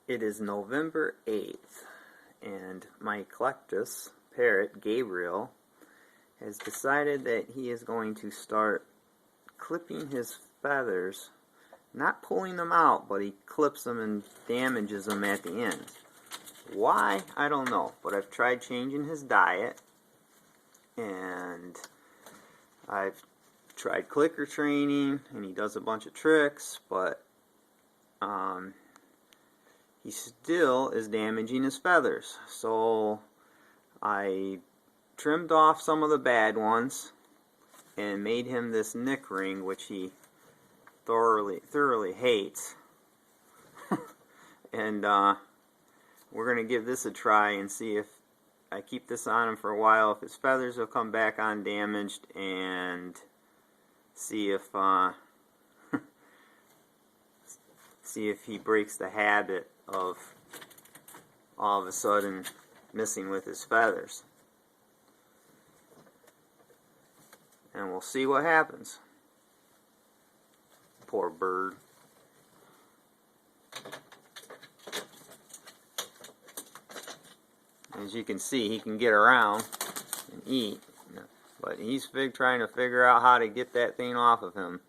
It is November 8th, and my eclectus parrot, Gabriel, has decided that he is going to start clipping his feathers, not pulling them out, but he clips them and damages them at the end. Why? I don't know, but I've tried changing his diet, and I've tried clicker training, and he does a bunch of tricks, but he still is damaging his feathers. So I trimmed off some of the bad ones and made him this nick ring, which he thoroughly hates. And we're going to give this a try and see if I keep this on him for a while, if his feathers will come back on damaged, and see if see if he breaks the habit of all of a sudden messing with his feathers. And we'll see what happens. Poor bird. As you can see, he can get around and eat, but he's trying to figure out how to get that thing off of him.